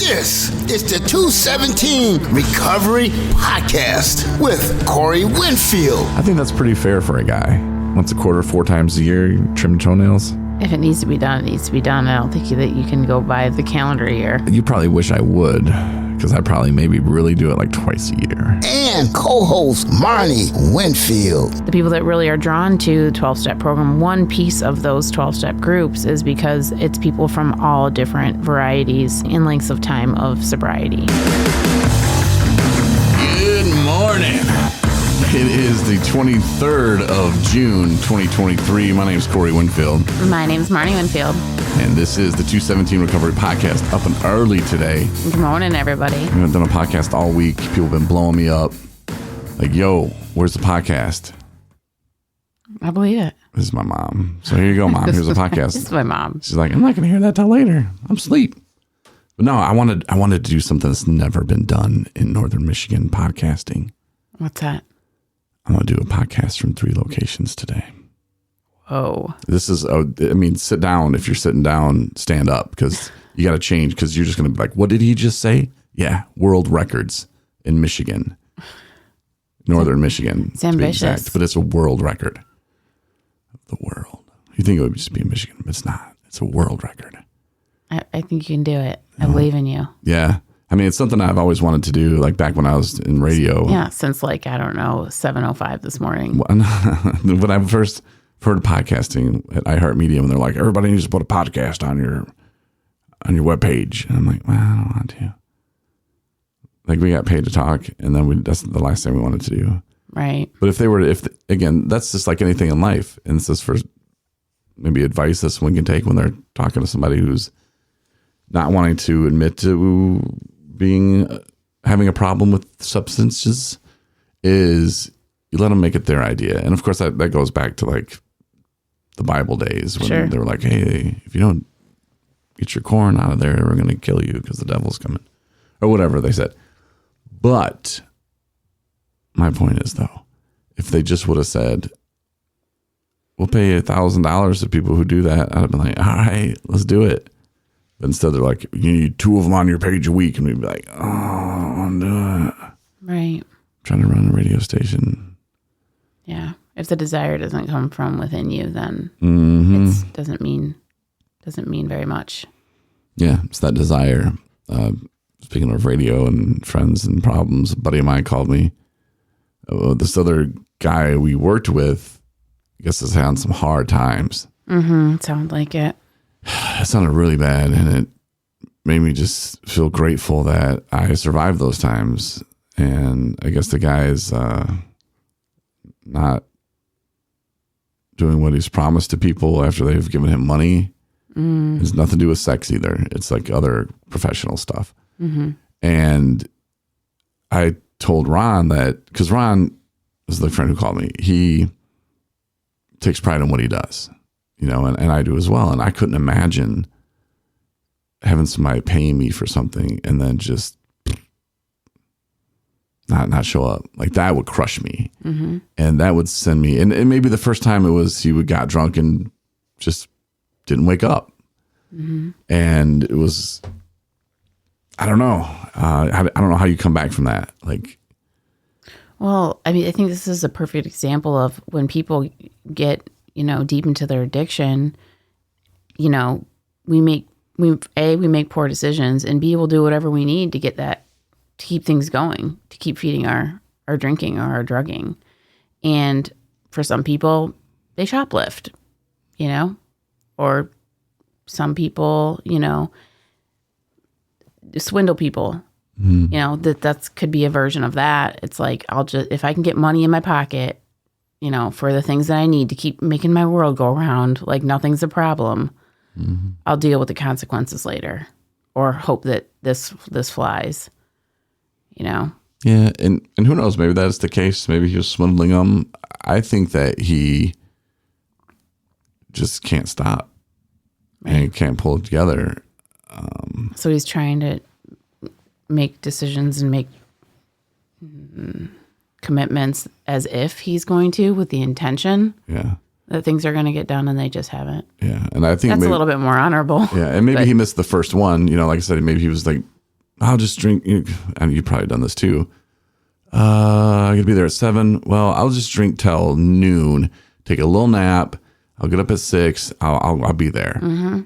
This is the 217 Recovery Podcast with Corey Winfield. I think that's pretty fair for a guy. Once a quarter, 4 times a year, you trim your toenails. If it needs to be done, it needs to be done. I don't think that you can go by the calendar year. You probably wish I would, because I probably maybe really do it like twice a year. And co-host Marney Winfield. The people that really are drawn to the 12-step program, one piece of those 12-step groups is because it's people from all different varieties and lengths of time of sobriety. Good morning. It is the 23rd of June, 2023. My name is Corey Winfield. My name is Marney Winfield. And this is the 217 Recovery Podcast, up and early today. Good morning, everybody. We haven't done a podcast all week. People have been blowing me up. Like, yo, where's the podcast? I believe it. This is my mom. So here you go, Mom. Here's the podcast. This is my mom. She's like, I'm not going to hear that till later. I'm asleep. But no, I wanted to do something that's never been done in Northern Michigan podcasting. What's that? I'm going to do a podcast from 3 locations today. Whoa. This is, sit down. If you're sitting down, stand up, because you got to change, because you're just going to be like, what did he just say? Yeah, world records in Michigan. Northern Michigan. It's ambitious. Exact, but it's a world record of the world. You think it would just be in Michigan, but it's not. It's a world record. I think you can do it. I believe in you. Yeah. I mean, it's something I've always wanted to do, like back when I was in radio. Yeah, since 7:05 this morning. When I first heard of podcasting at iHeartMedia, and they're like, everybody needs to put a podcast on your webpage. And I'm like, well, I don't want to. Like, we got paid to talk, and then that's the last thing we wanted to do. Right. But again, that's just like anything in life. And this is for maybe advice that someone can take when they're talking to somebody who's not wanting to admit to having a problem with substances, is you let them make it their idea. And of course that goes back to like the Bible days when they were like, hey, if you don't get your corn out of there, we're going to kill you because the devil's coming, or whatever they said. But my point is, though, if they just would have said, we'll pay $1,000 to people who do that, I'd have been like, all right, let's do it. But instead they're like, you need 2 of them on your page a week. And we'd be like, oh, I don't want to do it. Right. I'm trying to run a radio station. Yeah. If the desire doesn't come from within you, then it doesn't mean very much. Yeah, it's that desire. Speaking of radio and friends and problems, a buddy of mine called me. This other guy we worked with, I guess, has had some hard times. Sounds like it. It sounded really bad, and it made me just feel grateful that I survived those times. And I guess the guy is not doing what he's promised to people after they've given him money. It has nothing to do with sex either. It's like other professional stuff. And I told Ron that, because Ron is the friend who called me, he takes pride in what he does. And I do as well. And I couldn't imagine having somebody paying me for something and then just not show up. Like, that would crush me. And that would send me, and maybe the first time it was he got drunk and just didn't wake up. And it was, I don't know. I don't know how you come back from that. Like, well, I mean, I think this is a perfect example of when people get deep into their addiction, we make poor decisions, and B, we'll do whatever we need to get that, to keep things going, to keep feeding our drinking or our drugging. And for some people, they shoplift, or some people, swindle people. That could be a version of that. It's like, if I can get money in my pocket, for the things that I need to keep making my world go around, like nothing's a problem, I'll deal with the consequences later, or hope that this flies, Yeah. And who knows, maybe that's the case. Maybe he was swindling them. I think that he just can't stop and can't pull it together. So he's trying to make decisions and make commitments as if he's going to, with the intention that things are going to get done, and they just haven't. Yeah. And I think that's a little bit more honorable. Yeah. And maybe he missed the first one, like I said, maybe he was like I'll just drink. And you've probably done this too. I gotta be there at 7. Well, I'll just drink till noon, take a little nap. I'll get up at 6. I'll be there. Mm-hmm. And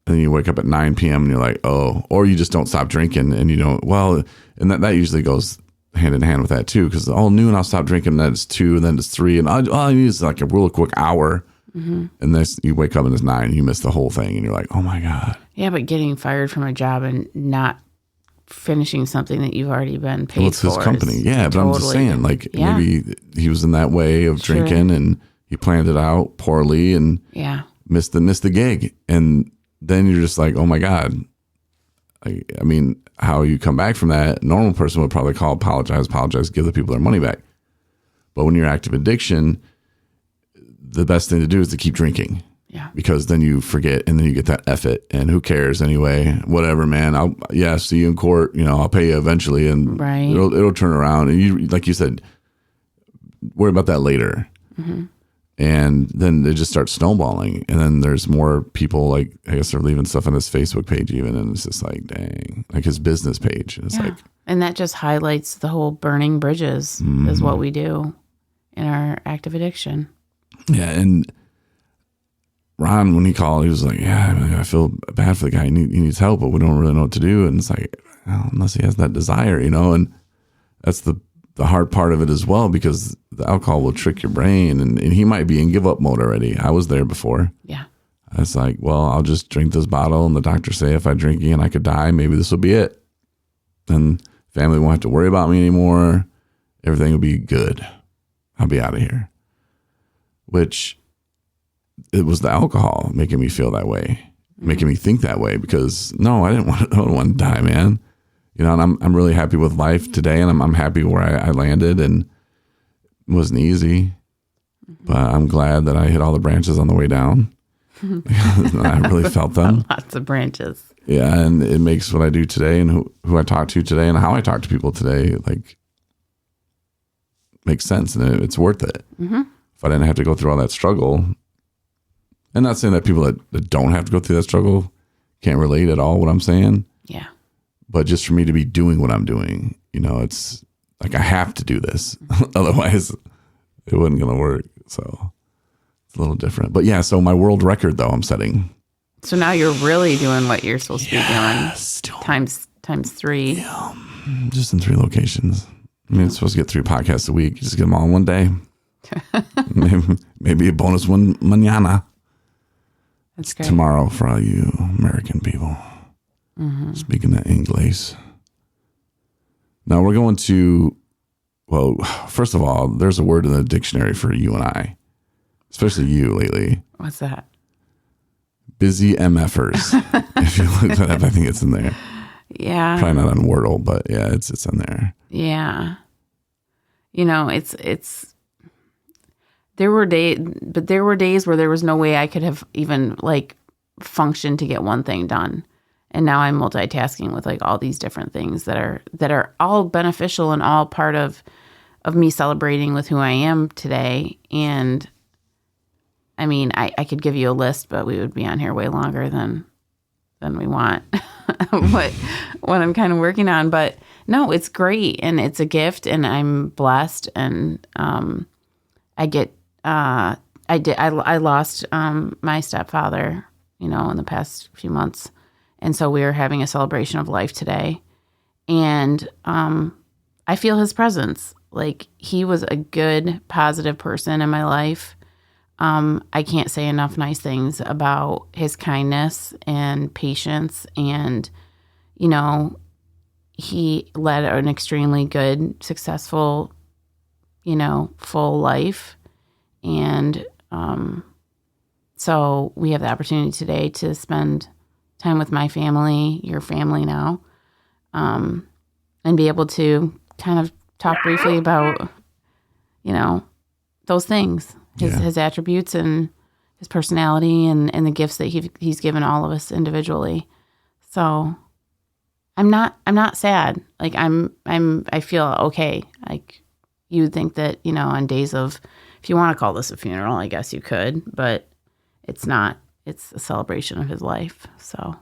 then you wake up at 9 p.m. and you're like, oh, or you just don't stop drinking and you don't, well, and that usually goes hand in hand with that too. Cause noon I'll stop drinking, then it's 2, and then it's 3. And all I need is like a real quick hour. Mm-hmm. And this, you wake up and it's 9 and you miss the whole thing. And you're like, oh my God. Yeah. But getting fired from a job and not finishing something that you've already been paid well, it's his company. Yeah. But I'm just saying, like, maybe he was in that way of drinking and he planned it out poorly and missed the gig. And then you're just like, oh my God. I mean, how you come back from that, a normal person would probably call, apologize, give the people their money back. But when you're active addiction, the best thing to do is to keep drinking. Yeah. Because then you forget and then you get that F it and who cares anyway, whatever, man. I'll see you in court, I'll pay you eventually and it'll turn around. And you, like you said, worry about that later. Mm-hmm. And then they just start snowballing. And then there's more people, like, I guess they're leaving stuff on his Facebook page even. And it's just like, dang, like his business page. And it's like, and that just highlights the whole burning bridges is what we do in our active addiction. Yeah. And Ron, when he called, he was like, I feel bad for the guy. He needs help, but we don't really know what to do. And it's like, well, unless he has that desire, and that's the hard part of it as well, because the alcohol will trick your brain and he might be in give up mode already. I was there before. Yeah. It's like, well, I'll just drink this bottle and the doctor say if I drink again, I could die. Maybe this will be it. And family won't have to worry about me anymore. Everything will be good. I'll be out of here. Which it was the alcohol making me feel that way, making me think that way, because no, I don't want to die, man. And I'm really happy with life today, and I'm happy where I landed, and it wasn't easy, but I'm glad that I hit all the branches on the way down. I really felt them. Lots of branches. Yeah, and it makes what I do today and who I talk to today and how I talk to people today, like, makes sense, and it's worth it. Mm-hmm. If I didn't have to go through all that struggle, and not saying that people that don't have to go through that struggle can't relate at all what I'm saying. Yeah. But just for me to be doing what I'm doing, it's like I have to do this. Otherwise, it wasn't going to work. So it's a little different. But yeah, so my world record, though, I'm setting. So now you're really doing what you're supposed to be doing. Times 3. Yeah. Just in 3 locations. I mean, it's supposed to get 3 podcasts a week. Just get them all in one day. maybe a bonus one mañana. That's great. Tomorrow for all you American people. Mm-hmm. Speaking of English. Now we're going to, well, first of all, there's a word in the dictionary for you and I, especially you lately. What's that? Busy MFers. If you look that up, I think it's in there. Yeah. Probably not on Wordle, but yeah, it's in there. Yeah. It's there were days where there was no way I could have even functioned to get one thing done. And now I'm multitasking with all these different things that are all beneficial and all part of me celebrating with who I am today. And I mean, I could give you a list, but we would be on here way longer than we want. what I'm kind of working on. But no, it's great and it's a gift and I'm blessed. And I lost my stepfather, in the past few months. And so we are having a celebration of life today. And I feel his presence. He was a good, positive person in my life. I can't say enough nice things about his kindness and patience. And, he led an extremely good, successful, full life. And so we have the opportunity today to spend time with my family, your family now, and be able to kind of talk briefly about, those things, his attributes and his personality and the gifts that he's given all of us individually. So I'm not sad. I feel okay. You would think that, on days of, if you want to call this a funeral, I guess you could, but it's not. It's a celebration of his life. So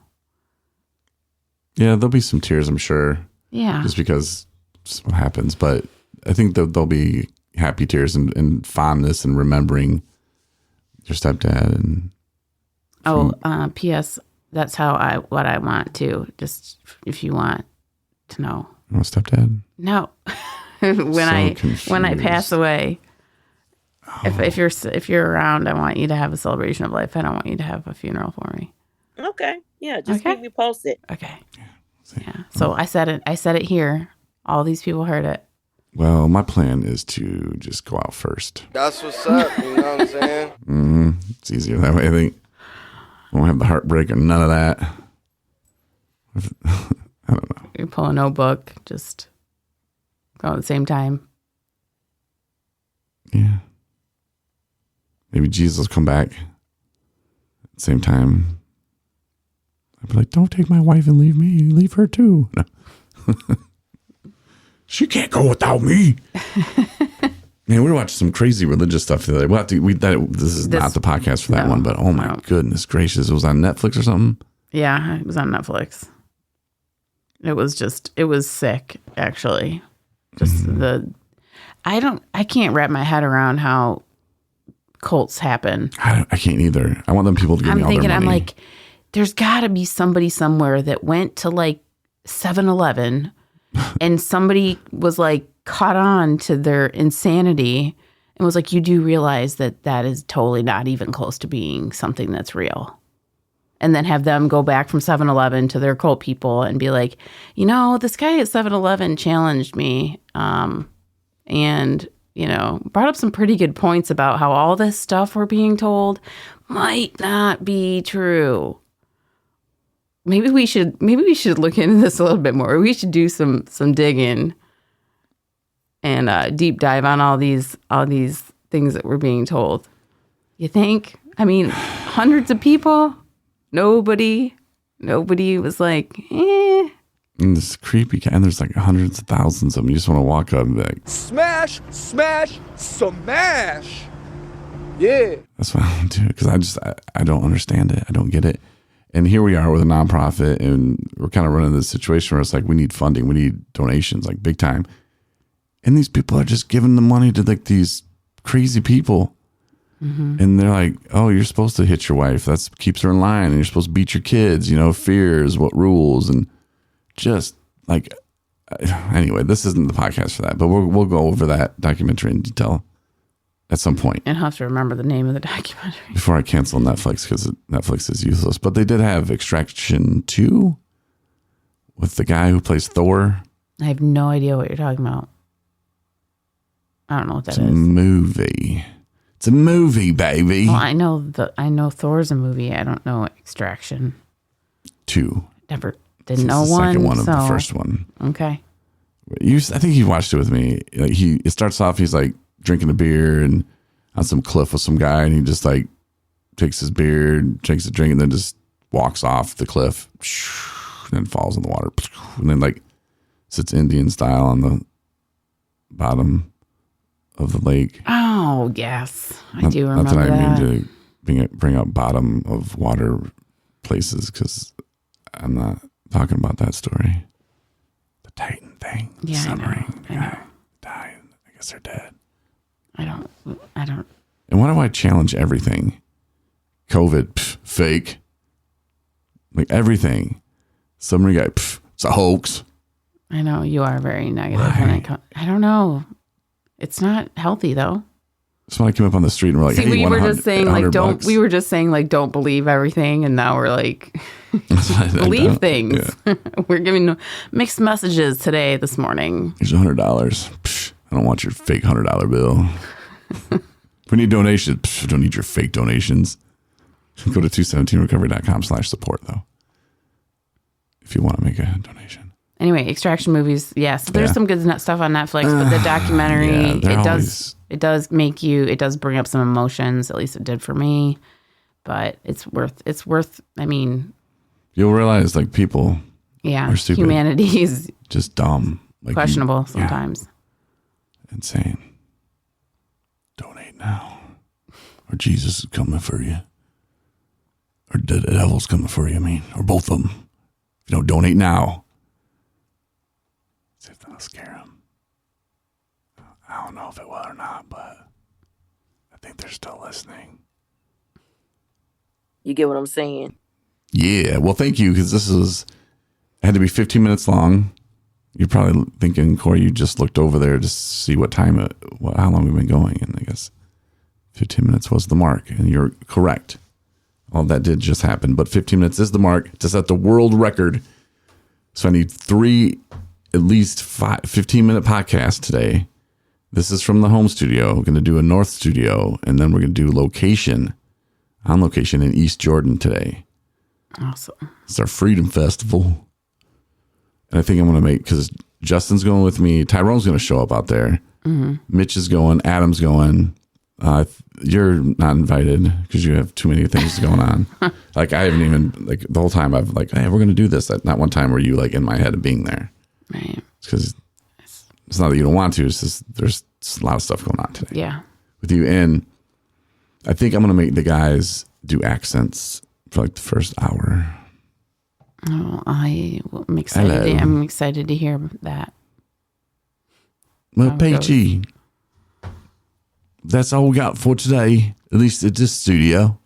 Yeah, there'll be some tears, I'm sure. Yeah. Just because it's what happens. But I think that there'll be happy tears and fondness and remembering your stepdad. And P.S. That's what I want to. Just if you want to know. You want a stepdad? No. when I pass away, if you're around, I want you to have a celebration of life. I don't want you to have a funeral for me. Okay. Yeah. Just keep me posted. Okay. Yeah. So I said it here. All these people heard it. Well, my plan is to just go out first. That's what's up. You know what I'm saying? Mm-hmm. It's easier that way, I think. I won't have the heartbreak or none of that. I don't know. You pull a notebook, just go at the same time. Yeah. Maybe Jesus will come back at the same time. I'd be like, don't take my wife and leave me. Leave her too. No. She can't go without me. Man, we were watching some crazy religious stuff the other day. We'll have to, this is not the podcast for that one, but oh my goodness gracious. It was on Netflix or something? Yeah, it was on Netflix. It was sick, actually. Just I can't wrap my head around how cults happen. I can't either. I want them people to give me all their money. I'm like, there's got to be somebody somewhere that went to like 7-Eleven and somebody was like caught on to their insanity and was like, you do realize that is totally not even close to being something that's real. And then have them go back from 7-Eleven to their cult people and be like, this guy at 7-Eleven challenged me and, brought up some pretty good points about how all this stuff we're being told might not be true. Maybe we should look into this a little bit more. We should do some digging and deep dive on all these things that we're being told. You think? I mean, hundreds of people, nobody was like, eh. And this creepy guy, and there's like hundreds of thousands of them. You just want to walk up and be like, smash, smash, smash. Yeah. That's what I want to do because I don't understand it. I don't get it. And here we are with a nonprofit, and we're kind of running this situation where it's like we need funding, we need donations, like big time. And these people are just giving the money to like these crazy people. Mm-hmm. And they're like, oh, you're supposed to hit your wife. That keeps her in line. And you're supposed to beat your kids. Fear is what rules. And just like, anyway, this isn't the podcast for that, but we'll go over that documentary in detail at some point. And have to remember the name of the documentary. Before I cancel Netflix, because Netflix is useless. But they did have Extraction 2 with the guy who plays Thor. I have no idea what you're talking about. I don't know what that is. It's a movie, baby. Well, I know Thor's a movie. I don't know Extraction 2. Never didn't know the one. Second one of the first one. Okay. I think he watched it with me. Like it starts off, he's like drinking a beer and on some cliff with some guy, and he just like takes his beer and takes a drink and then just walks off the cliff and then falls in the water and then like sits Indian style on the bottom of the lake. Oh, yes. I do remember that. That's what that. I mean to bring up bottom of water places because I'm not talking about that story. The Titan thing. Yeah, submarine. I know. Died. I guess they're dead. I don't. And why do I challenge everything? COVID, fake. Like everything. Submarine guy, it's a hoax. I know you are very negative. I don't know. It's not healthy though. That's when I came up on the street and we're like, hey, we were just saying like don't. $100. We were just saying like don't believe everything, and now we're like believe things. Yeah. We're giving mixed messages this morning. Here's $100. I don't want your fake $100 bill. If we need donations, we don't need your fake donations. Go to 217recovery.com/support though, if you want to make a donation. Anyway, Extraction movies, yes. There's some good stuff on Netflix, but the documentary, it does bring up some emotions. At least it did for me. But it's worth. I mean, you'll realize like people, are stupid. Humanity is just dumb, like questionable sometimes. Insane. Donate now, or Jesus is coming for you, or the devil's coming for you. I mean, or both of them. If you don't donate now, see if that'll scare them. I don't know if it will or not, but I think they're still listening. You get what I'm saying? Yeah. Well, thank you, because it had to be 15 minutes long. You're probably thinking, Corey, you just looked over there to see how long we've been going. And I guess 15 minutes was the mark. And you're correct. All that did just happen. But 15 minutes is the mark to set the world record. So I need 3, at least 15-minute podcasts today. This is from the home studio. We're going to do a north studio. And then we're going to do on location in East Jordan today. Awesome. It's our Freedom Festival. And I think I'm going to because Justin's going with me. Tyrone's going to show up out there. Mm-hmm. Mitch is going. Adam's going. You're not invited because you have too many things going on. Like I haven't even, like the whole time I've like, hey, we're going to do this. Not one time were you like in my head of being there. Right. Because it's not that you don't want to. It's just there's a lot of stuff going on today. Yeah. With you. And I think I'm going to make the guys do accents for like the first hour. Oh, I'm excited. Hello. I'm excited to hear that. Well, PG, that's all we got for today. At least at this studio.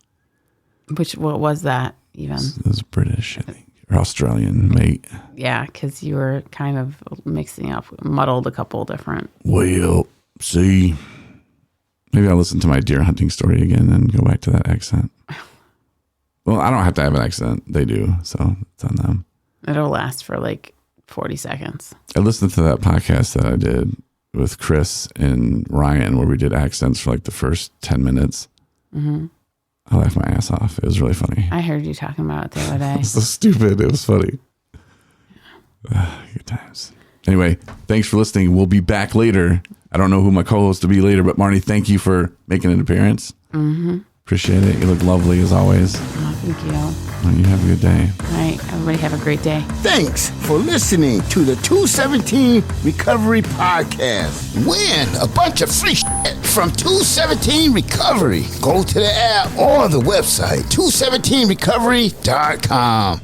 What was that even? It was British, I think, or Australian, mate. Yeah, because you were kind of muddled a couple different. Well, see, maybe I'll listen to my deer hunting story again and go back to that accent. Well, I don't have to have an accent. They do, so it's on them. It'll last for like 40 seconds. I listened to that podcast that I did with Chris and Ryan where we did accents for like the first 10 minutes. Mm-hmm. I laughed my ass off. It was really funny. I heard you talking about it the other day. It's so stupid. It was funny. Good times. Anyway, thanks for listening. We'll be back later. I don't know who my co-host will be later, but Marney, thank you for making an appearance. Mm-hmm. Appreciate it. You look lovely as always. Oh, thank you. Well, you have a good day. All right. Everybody have a great day. Thanks for listening to the 217 Recovery Podcast. Win a bunch of free shit from 217 Recovery. Go to the app or the website, 217recovery.com.